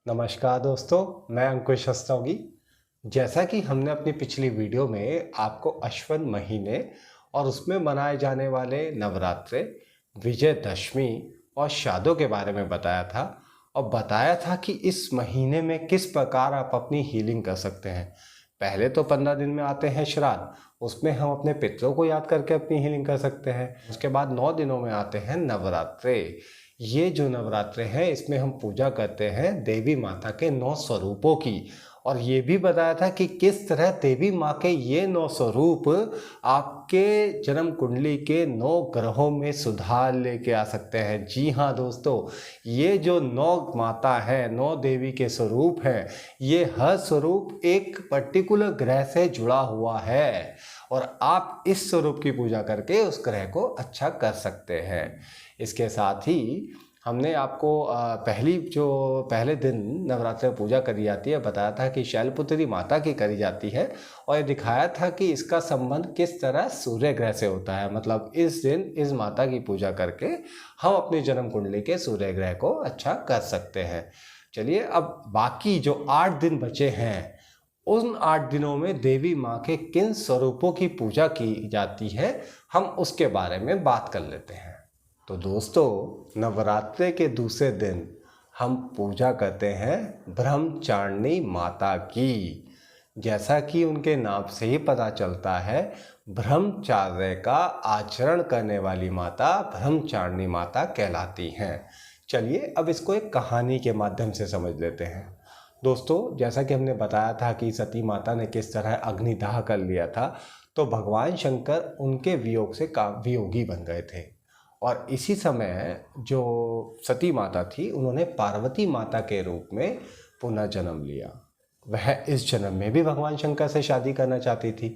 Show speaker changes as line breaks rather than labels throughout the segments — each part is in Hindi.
नमस्कार दोस्तों, मैं अंकुश रस्तोगी। जैसा कि हमने अपनी पिछली वीडियो में आपको अश्विन महीने और उसमें मनाए जाने वाले नवरात्रे, विजयदशमी और शादों के बारे में बताया था और बताया था कि इस महीने में किस प्रकार आप अपनी हीलिंग कर सकते हैं। पहले तो 15 दिन में आते हैं श्राद्ध, उसमें हम अपने पितरों को याद करके अपनी हीलिंग कर सकते हैं। उसके बाद 9 दिनों में आते हैं नवरात्रे। ये जो नवरात्रे हैं इसमें हम पूजा करते हैं देवी माता के 9 स्वरूपों की, और ये भी बताया था कि किस तरह देवी माँ के ये 9 स्वरूप आपके जन्म कुंडली के 9 ग्रहों में सुधार लेके आ सकते हैं। जी हाँ दोस्तों, ये जो 9 माता है, 9 देवी के स्वरूप हैं, ये हर स्वरूप एक पर्टिकुलर ग्रह से जुड़ा हुआ है और आप इस स्वरूप की पूजा करके उस ग्रह को अच्छा कर सकते हैं। इसके साथ ही हमने आपको पहले दिन नवरात्र में पूजा करी जाती है बताया था कि शैलपुत्री माता की करी जाती है, और ये दिखाया था कि इसका संबंध किस तरह सूर्य ग्रह से होता है। मतलब इस दिन इस माता की पूजा करके हम अपनी जन्म कुंडली के सूर्य ग्रह को अच्छा कर सकते हैं। चलिए, अब बाकी जो 8 दिन बचे हैं, उन 8 दिनों में देवी माँ के किन स्वरूपों की पूजा की जाती है, हम उसके बारे में बात कर लेते हैं। तो दोस्तों, नवरात्रे के दूसरे दिन हम पूजा करते हैं ब्रह्मचारिणी माता की। जैसा कि उनके नाम से ही पता चलता है, ब्रह्मचर्य का आचरण करने वाली माता ब्रह्मचारिणी माता कहलाती हैं। चलिए, अब इसको एक कहानी के माध्यम से समझ लेते हैं। दोस्तों, जैसा कि हमने बताया था कि सती माता ने किस तरह अग्निदाह कर लिया था, तो भगवान शंकर उनके वियोग से वियोगी बन गए थे, और इसी समय जो सती माता थी उन्होंने पार्वती माता के रूप में पुनः जन्म लिया। वह इस जन्म में भी भगवान शंकर से शादी करना चाहती थी,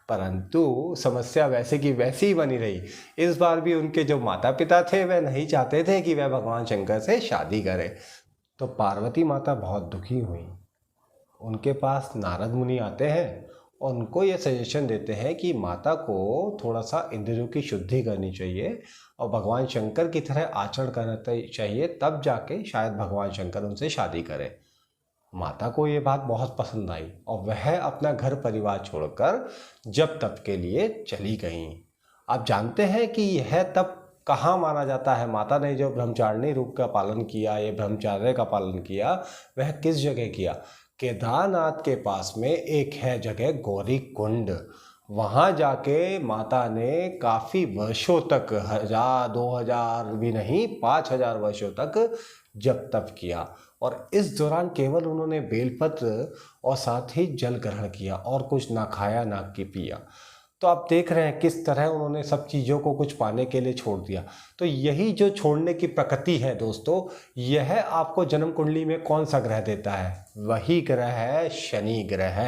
परंतु समस्या वैसे की वैसी ही बनी रही। इस बार भी उनके जो माता पिता थे वह नहीं चाहते थे कि वह भगवान शंकर से शादी करे। तो पार्वती माता बहुत दुखी हुई। उनके पास नारद मुनि आते हैं और उनको ये सजेशन देते हैं कि माता को थोड़ा सा इंद्रियों की शुद्धि करनी चाहिए और भगवान शंकर की तरह आचरण करना चाहिए, तब जाके शायद भगवान शंकर उनसे शादी करें। माता को ये बात बहुत पसंद आई और वह अपना घर परिवार छोड़कर जब तप के लिए चली गईं। आप जानते हैं कि यह तप कहाँ माना जाता है? माता ने जो ब्रह्मचारिणी रूप का पालन किया, ये ब्रह्मचर्य का पालन किया, वह किस जगह किया? केदारनाथ के पास में एक है जगह गौरी कुंड। वहाँ जाके माता ने काफ़ी वर्षों तक, 1000 2000 भी नहीं, 5000 वर्षों तक जब तप किया, और इस दौरान केवल उन्होंने बेलपत्र और साथ ही जल ग्रहण किया और कुछ ना खाया ना कि पिया। तो आप देख रहे हैं किस तरह उन्होंने सब चीज़ों को कुछ पाने के लिए छोड़ दिया। तो यही जो छोड़ने की प्रकृति है दोस्तों, यह आपको जन्म कुंडली में कौन सा ग्रह देता है? वही ग्रह है शनि ग्रह।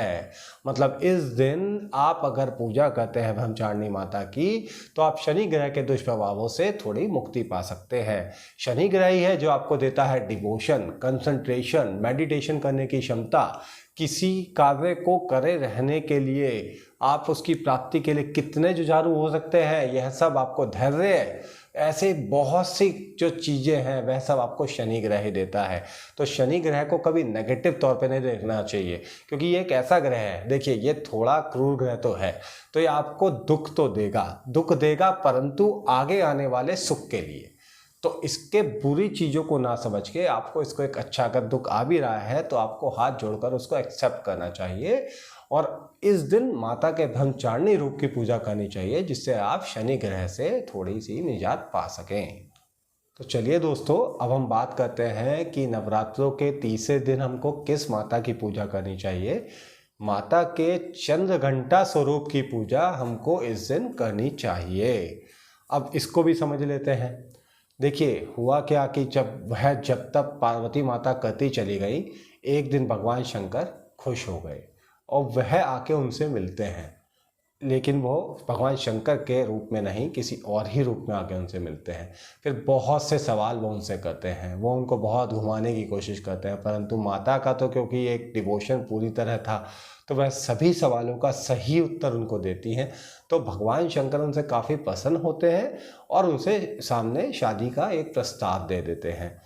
मतलब इस दिन आप अगर पूजा करते हैं ब्रह्मचारिणी माता की, तो आप शनि ग्रह के दुष्प्रभावों से थोड़ी मुक्ति पा सकते हैं। शनि ग्रह ही है जो आपको देता है डिवोशन, कंसंट्रेशन, मेडिटेशन करने की क्षमता। किसी कार्य को करे रहने के लिए आप उसकी प्राप्ति के लिए कितने जुझारू हो सकते हैं, यह सब आपको धैर्य, ऐसे बहुत सी जो चीज़ें हैं वह सब आपको शनि ग्रह ही देता है। तो शनि ग्रह को कभी नेगेटिव तौर पे नहीं देखना चाहिए, क्योंकि ये एक ऐसा ग्रह है, देखिए ये थोड़ा क्रूर ग्रह तो है, तो ये आपको दुख तो देगा, दुख देगा, परंतु आगे आने वाले सुख के लिए। तो इसके बुरी चीज़ों को ना समझ के आपको इसको एक अच्छा, अगर दुख आ भी रहा है तो आपको हाथ जोड़कर उसको एक्सेप्ट करना चाहिए, और इस दिन माता के ब्रह्मचारिणी रूप की पूजा करनी चाहिए, जिससे आप शनि ग्रह से थोड़ी सी निजात पा सकें। तो चलिए दोस्तों, अब हम बात करते हैं कि नवरात्रों के तीसरे दिन हमको किस माता की पूजा करनी चाहिए। माता के चंद्रघंटा स्वरूप की पूजा हमको इस दिन करनी चाहिए। अब इसको भी समझ लेते हैं। देखिए, हुआ क्या कि जब तक पार्वती माता करती चली गई, एक दिन भगवान शंकर खुश हो गए और वह आके उनसे मिलते हैं। लेकिन वो भगवान शंकर के रूप में नहीं, किसी और ही रूप में आके उनसे मिलते हैं। फिर बहुत से सवाल वो उनसे करते हैं, वो उनको बहुत घुमाने की कोशिश करते हैं, परंतु माता का तो क्योंकि एक डिवोशन पूरी तरह था, तो वह सभी सवालों का सही उत्तर उनको देती हैं। तो भगवान शंकर उनसे काफ़ी प्रसन्न होते हैं और उनसे सामने शादी का एक प्रस्ताव दे देते हैं।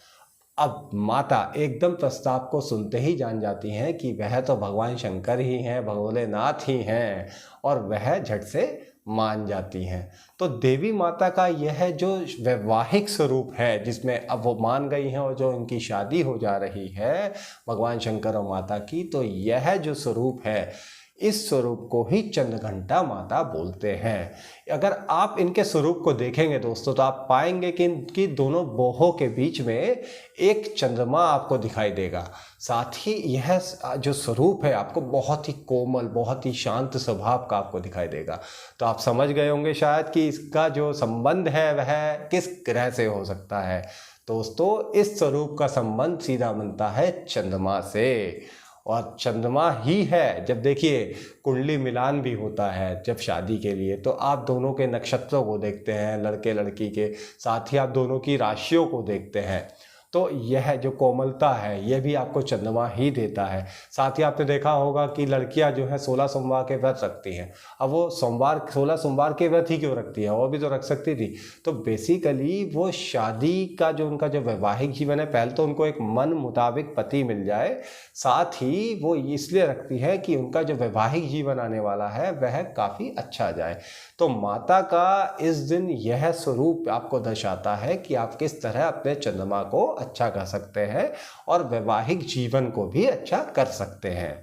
अब माता एकदम प्रस्ताव को सुनते ही जान जाती हैं कि वह तो भगवान शंकर ही हैं, भोलेनाथ ही हैं, और वह झट से मान जाती हैं। तो देवी माता का यह जो वैवाहिक स्वरूप है, जिसमें अब वो मान गई हैं और जो इनकी शादी हो जा रही है भगवान शंकर और माता की, तो यह जो स्वरूप है, इस स्वरूप को ही चंद्रघंटा माता बोलते हैं। अगर आप इनके स्वरूप को देखेंगे दोस्तों, तो आप पाएंगे कि इनकी दोनों बाहों के बीच में एक चंद्रमा आपको दिखाई देगा। साथ ही यह जो स्वरूप है आपको बहुत ही कोमल, बहुत ही शांत स्वभाव का आपको दिखाई देगा। तो आप समझ गए होंगे शायद कि इसका जो संबंध है वह किस ग्रह से हो सकता है। दोस्तों, इस स्वरूप का संबंध सीधा बनता है चंद्रमा से, और चंद्रमा ही है। जब देखिए कुंडली मिलान भी होता है जब शादी के लिए, तो आप दोनों के नक्षत्रों को देखते हैं, लड़के लड़की के, साथ ही आप दोनों की राशियों को देखते हैं। तो यह जो कोमलता है यह भी आपको चंद्रमा ही देता है। साथ ही आपने देखा होगा कि लड़कियां जो है 16 सोमवार के व्रत रखती हैं। अब वो 16 सोमवार के व्रत ही क्यों रखती है, वो भी तो रख सकती थी। तो बेसिकली वो शादी का जो उनका जो वैवाहिक जीवन है, पहले तो उनको एक मन मुताबिक पति मिल जाए, साथ ही वो इसलिए रखती है कि उनका जो वैवाहिक जीवन आने वाला है वह काफ़ी अच्छा जाए। तो माता का इस दिन यह स्वरूप आपको दर्शाता है कि आप किस तरह अपने चंद्रमा को अच्छा कर सकते हैं और वैवाहिक जीवन को भी अच्छा कर सकते हैं।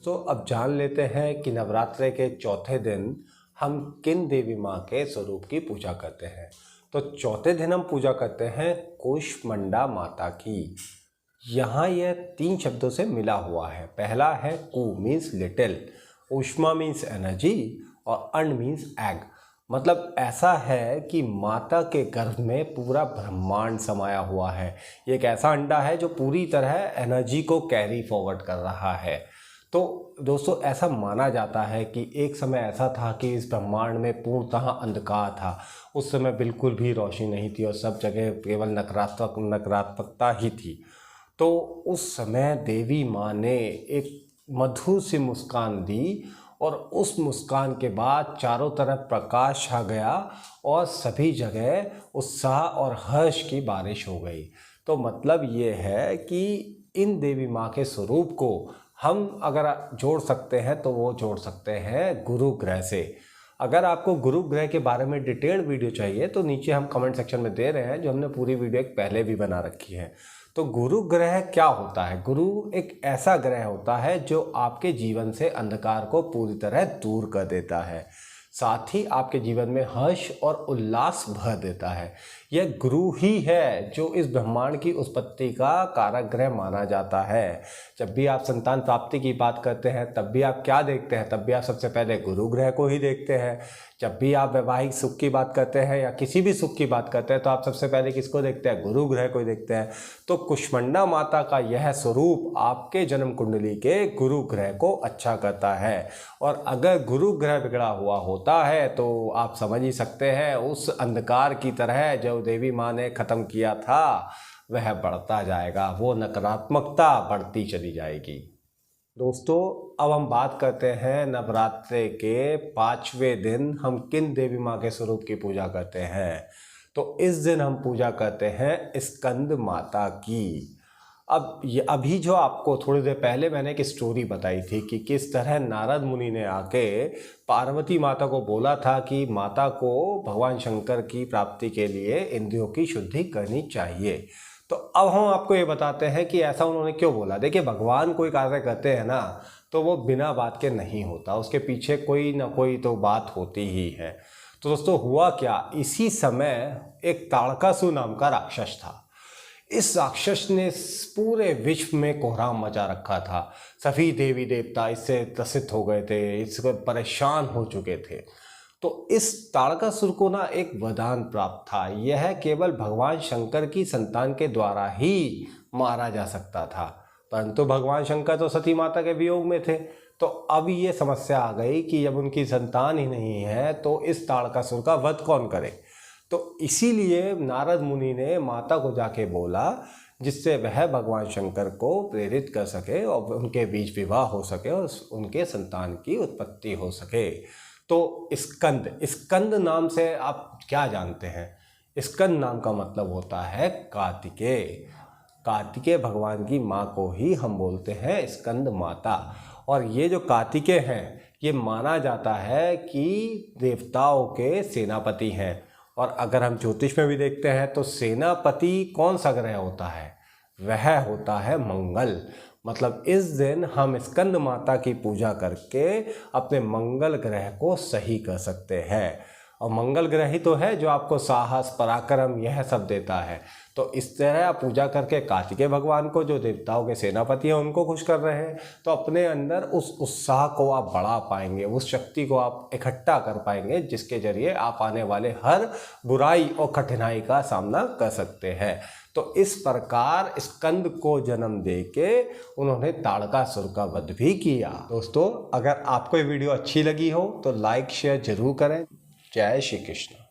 तो अब जान लेते हैं कि नवरात्रे के चौथे दिन हम किन देवी माँ के स्वरूप की पूजा करते हैं। तो चौथे दिन हम पूजा करते हैं कूष्मांडा माता की। यहाँ यह 3 शब्दों से मिला हुआ है। पहला है कू मीन्स लिटिल, ऊष्मा मीन्स एनर्जी, और अंड मीन्स एग। मतलब ऐसा है कि माता के गर्भ में पूरा ब्रह्मांड समाया हुआ है। ये एक ऐसा अंडा है जो पूरी तरह एनर्जी को कैरी फॉरवर्ड कर रहा है। तो दोस्तों, ऐसा माना जाता है कि एक समय ऐसा था कि इस ब्रह्मांड में पूर्णतः अंधकार था। उस समय बिल्कुल भी रोशनी नहीं थी और सब जगह केवल नकारात्मकता ही थी। तो उस समय देवी माँ ने एक मधुर सी मुस्कान दी, और उस मुस्कान के बाद चारों तरफ प्रकाश छा गया और सभी जगह उत्साह और हर्ष की बारिश हो गई। तो मतलब ये है कि इन देवी माँ के स्वरूप को हम अगर जोड़ सकते हैं तो वो जोड़ सकते हैं गुरु ग्रह से। अगर आपको गुरु ग्रह के बारे में डिटेल्ड वीडियो चाहिए तो नीचे हम कमेंट सेक्शन में दे रहे हैं, जो हमने पूरी वीडियो एक पहले भी बना रखी है। तो गुरु ग्रह क्या होता है? गुरु एक ऐसा ग्रह होता है जो आपके जीवन से अंधकार को पूरी तरह दूर कर देता है, साथ ही आपके जीवन में हर्ष और उल्लास भर देता है। यह गुरु ही है जो इस ब्रह्मांड की उत्पत्ति का कारक ग्रह माना जाता है। जब भी आप संतान प्राप्ति की बात करते हैं तब भी आप क्या देखते हैं? तब भी आप सबसे पहले गुरु ग्रह को ही देखते हैं। जब भी आप वैवाहिक सुख की बात करते हैं या किसी भी सुख की बात करते हैं तो आप सबसे पहले किसको देखते हैं? गुरु ग्रह को ही देखते हैं। तो कुष्मांडा माता का यह स्वरूप आपके जन्म कुंडली के गुरु ग्रह को अच्छा करता है, और अगर गुरु ग्रह बिगड़ा हुआ होता है तो आप समझ ही सकते हैं उस अंधकार की तरह जो देवी माँ ने ख़त्म किया था वह बढ़ता जाएगा, वो नकारात्मकता बढ़ती चली जाएगी। दोस्तों, अब हम बात करते हैं नवरात्रे के 5वें दिन हम किन देवी माँ के स्वरूप की पूजा करते हैं। तो इस दिन हम पूजा करते हैं स्कंद माता की। अब ये अभी जो आपको थोड़ी देर पहले मैंने एक स्टोरी बताई थी कि किस तरह नारद मुनि ने आके पार्वती माता को बोला था कि माता को भगवान शंकर की प्राप्ति के लिए इंद्रियों की शुद्धि करनी चाहिए। तो अब हम आपको ये बताते हैं कि ऐसा उन्होंने क्यों बोला। देखिए, भगवान कोई कार्य करते हैं ना तो वो बिना बात के नहीं होता, उसके पीछे कोई ना कोई तो बात होती ही है। तो दोस्तों, हुआ क्या, इसी समय एक ताड़कासुर नाम का राक्षस था। इस राक्षस ने पूरे विश्व में कोहराम मचा रखा था। सभी देवी देवता इससे त्रसित हो गए थे, इसको परेशान हो चुके थे। तो इस ताड़कासुर को ना एक वरदान प्राप्त था, यह केवल भगवान शंकर की संतान के द्वारा ही मारा जा सकता था। परंतु भगवान शंकर तो सती माता के वियोग में थे, तो अब ये समस्या आ गई कि जब उनकी संतान ही नहीं है तो इस ताड़कासुर का वध कौन करे। तो इसीलिए नारद मुनि ने माता को जाके बोला, जिससे वह भगवान शंकर को प्रेरित कर सके और उनके बीच विवाह हो सके और उनके संतान की उत्पत्ति हो सके। तो स्कंद नाम से आप क्या जानते हैं? स्कंद नाम का मतलब होता है कार्तिकेय। कार्तिकेय भगवान की माँ को ही हम बोलते हैं स्कंद माता। और ये जो कार्तिकेय हैं, ये माना जाता है कि देवताओं के सेनापति हैं। और अगर हम ज्योतिष में भी देखते हैं तो सेनापति कौन सा ग्रह होता है? वह होता है मंगल। मतलब इस दिन हम स्कंद माता की पूजा करके अपने मंगल ग्रह को सही कर सकते हैं। और मंगल ग्रह ही तो है जो आपको साहस, पराक्रम यह सब देता है। तो इस तरह आप पूजा करके कार्तिकेय भगवान को, जो देवताओं के सेनापति हैं, उनको खुश कर रहे हैं, तो अपने अंदर उस उत्साह को आप बढ़ा पाएंगे, उस शक्ति को आप इकट्ठा कर पाएंगे, जिसके जरिए आप आने वाले हर बुराई और कठिनाई का सामना कर सकते हैं। तो इस प्रकार स्कंद को जन्म देके उन्होंने ताड़कासुर का वध भी किया। दोस्तों, अगर आपको ये वीडियो अच्छी लगी हो तो लाइक शेयर जरूर करें। जय श्री कृष्ण।